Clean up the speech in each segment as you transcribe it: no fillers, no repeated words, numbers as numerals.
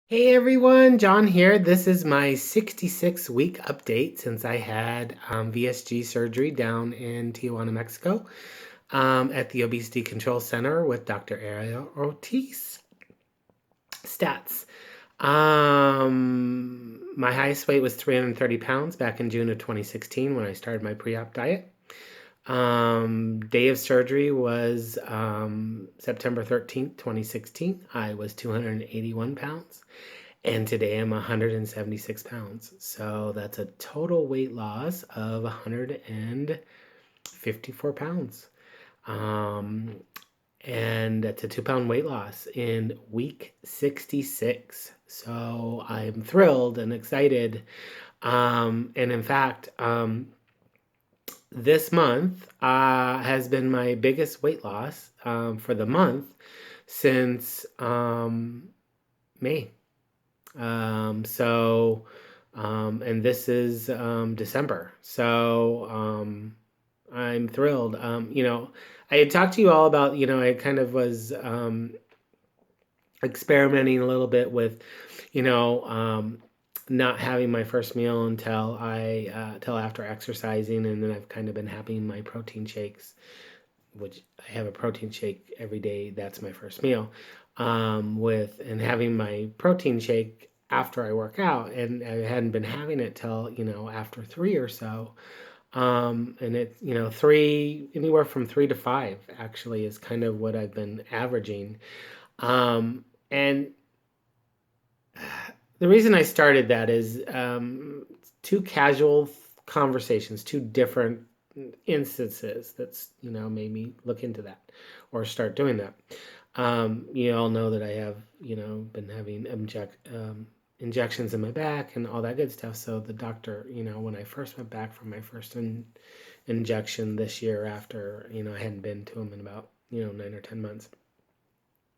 Hey everyone, John here. This is my 66-week update since I had VSG surgery down in Tijuana, Mexico, at the Obesity Control Center with Dr. Ariel Ortiz. Stats. My highest weight was 330 pounds back in June of 2016 when I started my pre-op diet. Day of surgery was September 13th, 2016. I was 281 pounds. And today I'm 176 pounds. So that's a total weight loss of 154 pounds. Um, and that's a 2 pound weight loss in week 66. So I'm thrilled and excited. And in fact, this month has been my biggest weight loss for the month since May. And this is December. I'm thrilled. I had talked to you all about, I kind of was experimenting a little bit with, you know, um, not having my first meal till after exercising, and then I've kind of been having my protein shakes, which I have a protein shake every day. That's my first meal. And having my protein shake after I work out, and I hadn't been having it till after three or so. And it three anywhere from 3 to 5 actually is kind of what I've been averaging. And the reason I started that is two casual conversations, two different instances that's made me look into that or start doing that. You all know that I have been having injections in my back and all that good stuff. So the doctor, when I first went back for my first injection this year, after I hadn't been to him in about 9 or 10 months,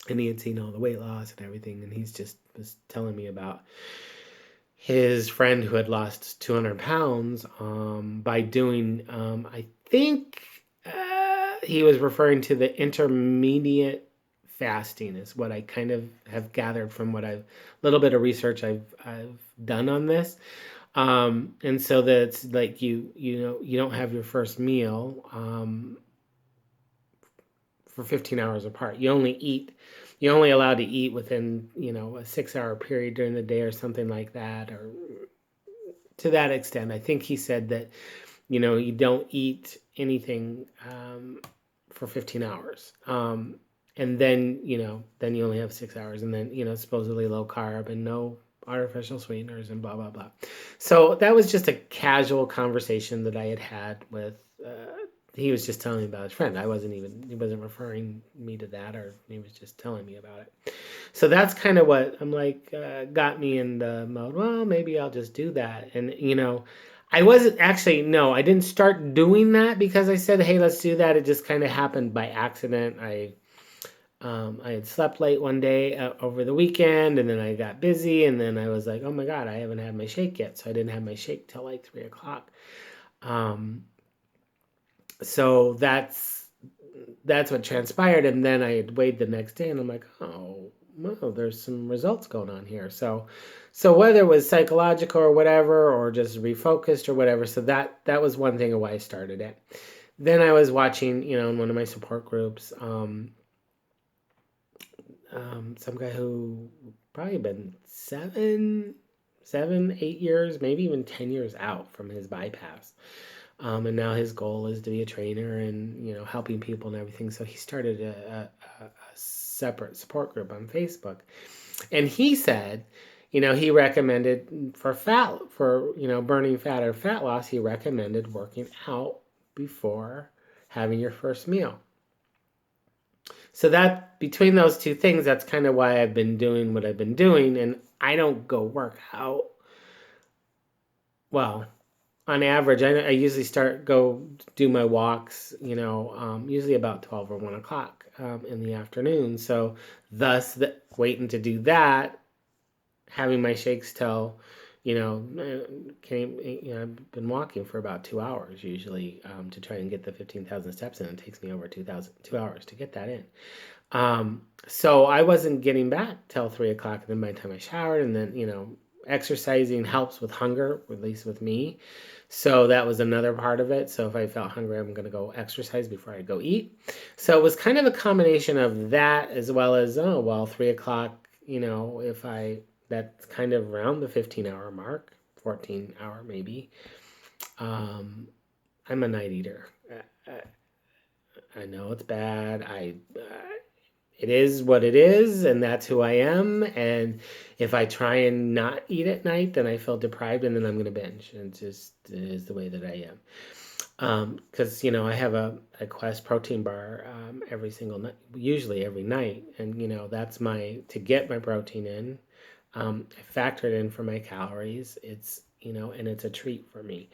and he had seen all the weight loss and everything, and he's just was telling me about his friend who had lost 200 pounds by doing, I think he was referring to the intermediate fasting, is what I kind of have gathered from what I've, little bit of research I've done on this. And so that's like you don't have your first meal for 15 hours apart. You're only allowed to eat within, a 6 hour period during the day or something like that, or to that extent. I think he said that, you don't eat anything for 15 hours. And then, then you only have 6 hours, and then, supposedly low carb and no artificial sweeteners and blah, blah, blah. So that was just a casual conversation that I had with, he was just telling me about his friend. He wasn't referring me to that, or he was just telling me about it. So that's kind of what I'm like, got me in the mode. Well, maybe I'll just do that. And, I wasn't actually, no, I didn't start doing that because I said, hey, let's do that. It just kind of happened by accident. I had slept late one day over the weekend, and then I got busy, and then I was like, oh my God, I haven't had my shake yet. So I didn't have my shake till like 3 o'clock. Um, so that's what transpired. And then I had weighed the next day, and I'm like, oh, well, there's some results going on here. So whether it was psychological or whatever, or just refocused or whatever, so that was one thing of why I started it. Then I was watching, in one of my support groups, some guy who probably been 8 years, maybe even 10 years out from his bypass. And now his goal is to be a trainer and helping people and everything. So he started a separate support group on Facebook, and he said, he recommended for burning fat or fat loss. He recommended working out before having your first meal. So that between those two things, that's kind of why I've been doing what I've been doing. And I don't go work out. Well, on average, I usually go do my walks, usually about 12 or 1 o'clock in the afternoon. So thus, waiting to do that, having my shakes till, I've been walking for about 2 hours usually to try and get the 15,000 steps in. It takes me over 2 hours to get that in. So I wasn't getting back till 3 o'clock. And then by the time I showered, and then, exercising helps with hunger, at least with me. So that was another part of it. So if I felt hungry, I'm going to go exercise before I go eat. So it was kind of a combination of that as well as, oh, well, 3 o'clock, if that's kind of around the 15-hour mark, 14-hour maybe. Um, I'm a night eater. I know it's bad. It is what it is, and that's who I am. And if I try and not eat at night, then I feel deprived, and then I'm going to binge. And it is the way that I am. Because I have a Quest protein bar every single night, usually every night, and that's to get my protein in. I factor it in for my calories. It's and it's a treat for me.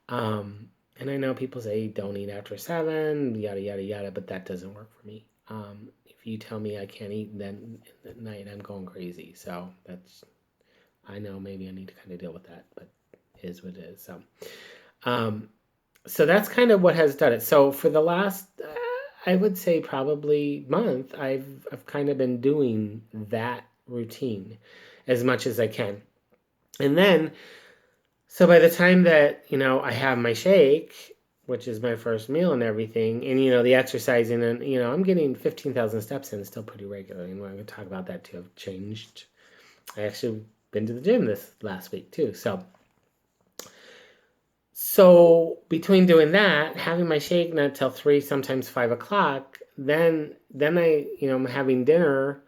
And I know people say don't eat after 7, yada yada yada, but that doesn't work for me. If you tell me I can't eat then at night, I'm going crazy. So I know maybe I need to kind of deal with that, but it is what it is. Um, so that's kind of what has done it. So for the last, I would say probably month, I've kind of been doing that routine as much as I can, and then so by the time that, I have my shake, which is my first meal and everything, and, the exercising, and, I'm getting 15,000 steps in still pretty regularly. And we're going to talk about that too. I've changed. I actually been to the gym this last week too. So between doing that, having my shake not till 3, sometimes 5 o'clock, then I'm having dinner.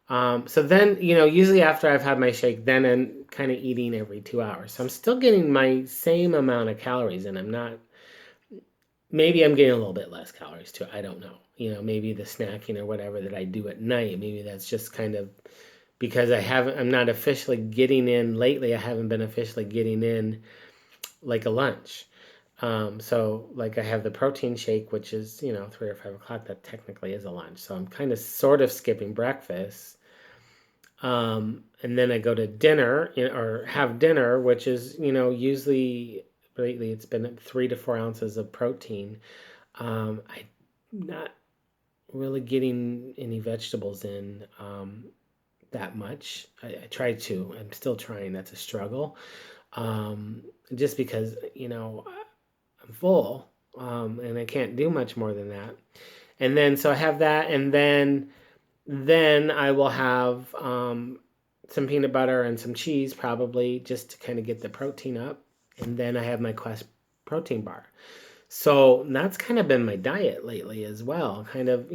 So then, usually after I've had my shake, then I'm kind of eating every 2 hours. So I'm still getting my same amount of calories, and maybe I'm getting a little bit less calories too. I don't know. Maybe the snacking or whatever that I do at night, maybe that's just kind of because I'm not officially getting in lately. I haven't been officially getting in like a lunch. So like I have the protein shake, which is, 3 or 5 o'clock. That technically is a lunch. So I'm kind of sort of skipping breakfast. And then I go to dinner, or have dinner, which is, usually lately it's been 3 to 4 ounces of protein. I'm not really getting any vegetables in that much. I try to. I'm still trying. That's a struggle. Just because, I'm full, and I can't do much more than that. And then so I have that, and then I will have some peanut butter and some cheese, probably just to kind of get the protein up. And then I have my Quest protein bar. So that's kind of been my diet lately as well, kind of,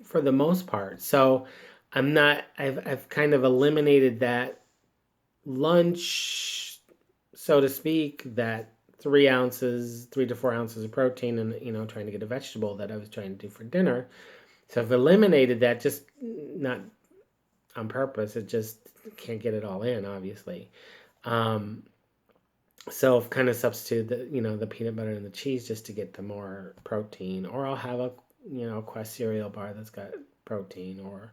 for the most part. So I've kind of eliminated that lunch, so to speak, that 3 to 4 ounces of protein, and, trying to get a vegetable that I was trying to do for dinner. So I've eliminated that, just not on purpose. It just can't get it all in, obviously. Um, so I've kind of substituted the peanut butter and the cheese just to get the more protein. Or I'll have a Quest cereal bar that's got protein. Or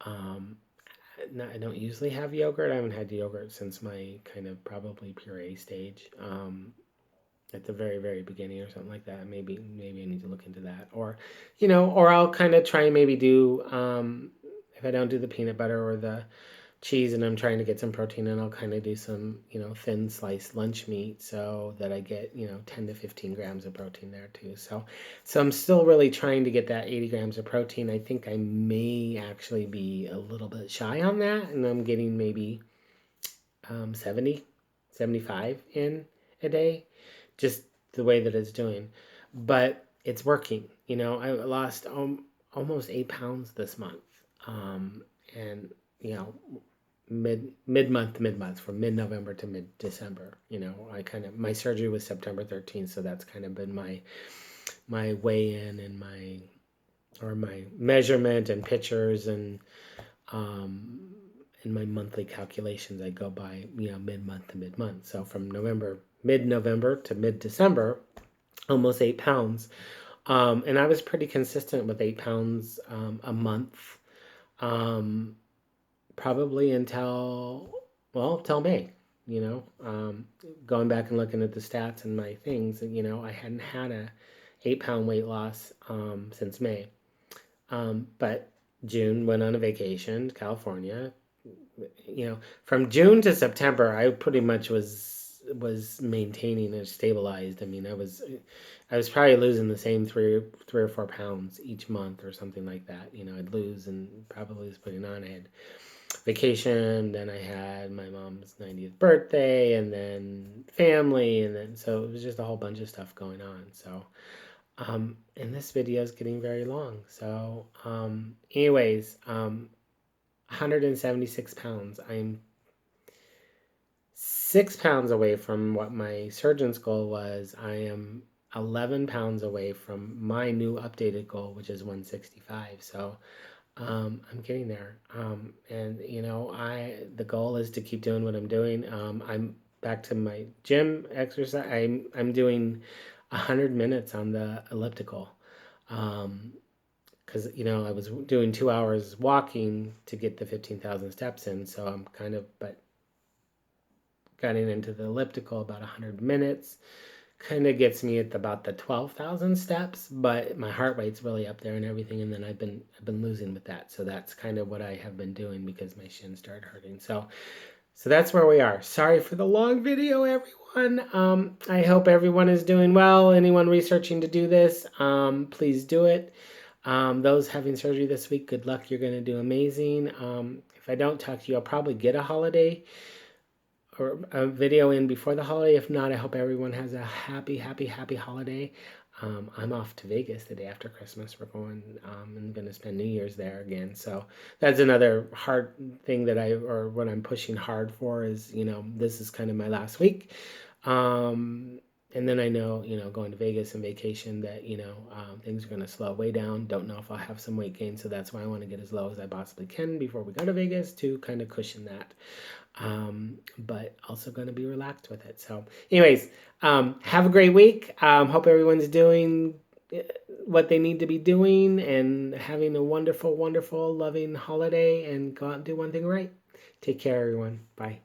um, I don't usually have yogurt. I haven't had yogurt since my kind of probably puree stage. At the very very beginning or something like that. Maybe I need to look into that. Or I'll kind of try and maybe do if I don't do the peanut butter or the cheese and I'm trying to get some protein, and I'll kind of do some thin sliced lunch meat so that I get 10 to 15 grams of protein there too. So I'm still really trying to get that 80 grams of protein. I think I may actually be a little bit shy on that, and I'm getting maybe 70, 75 in a day, just the way that it's doing. But it's working. I lost almost 8 pounds this month. And, mid month from mid November to mid December. My surgery was September 13th, so that's kind of been my weigh in and my measurement and pictures, and in my monthly calculations, I go by mid month to mid month. So from mid November to mid December, almost 8 pounds, and I was pretty consistent with 8 pounds a month, um, probably till May. Going back and looking at the stats and my things, I hadn't had a 8 pound weight loss since May, but June went on a vacation to California. From June to September, I pretty much was maintaining and stabilized. I mean, I was probably losing the same three or 4 pounds each month or something like that. I'd lose and probably was putting on. I had vacation, then I had my mom's 90th birthday, and then family, and then so it was just a whole bunch of stuff going on. So, and this video is getting very long. So, anyways, 176 pounds. I'm 6 pounds away from what my surgeon's goal was. I am 11 pounds away from my new updated goal, which is 165. So I'm getting there. And the goal is to keep doing what I'm doing. I'm back to my gym exercise. I'm doing 100 minutes on the elliptical. Because I was doing 2 hours walking to get the 15,000 steps in. So I'm but getting into the elliptical about 100 minutes kind of gets me at about the 12,000 steps, but my heart rate's really up there and everything. And then I've been losing with that. So that's kind of what I have been doing because my shin started hurting. So that's where we are. Sorry for the long video, everyone. I hope everyone is doing well. Anyone researching to do this, please do it. Those having surgery this week, good luck. You're going to do amazing. If I don't talk to you, I'll probably get a holiday or a video in before the holiday. If not, I hope everyone has a happy holiday. I'm off to Vegas the day after Christmas. We're going and going to spend New Year's there again. So that's another hard thing or what I'm pushing hard for is, this is kind of my last week. And then I know, going to Vegas and vacation that, things are going to slow way down. Don't know if I'll have some weight gain. So that's why I want to get as low as I possibly can before we go to Vegas to kind of cushion that. But also going to be relaxed with it. So anyways, have a great week. Hope everyone's doing what they need to be doing and having a wonderful, wonderful, loving holiday, and go out and do one thing right. Take care, everyone. Bye.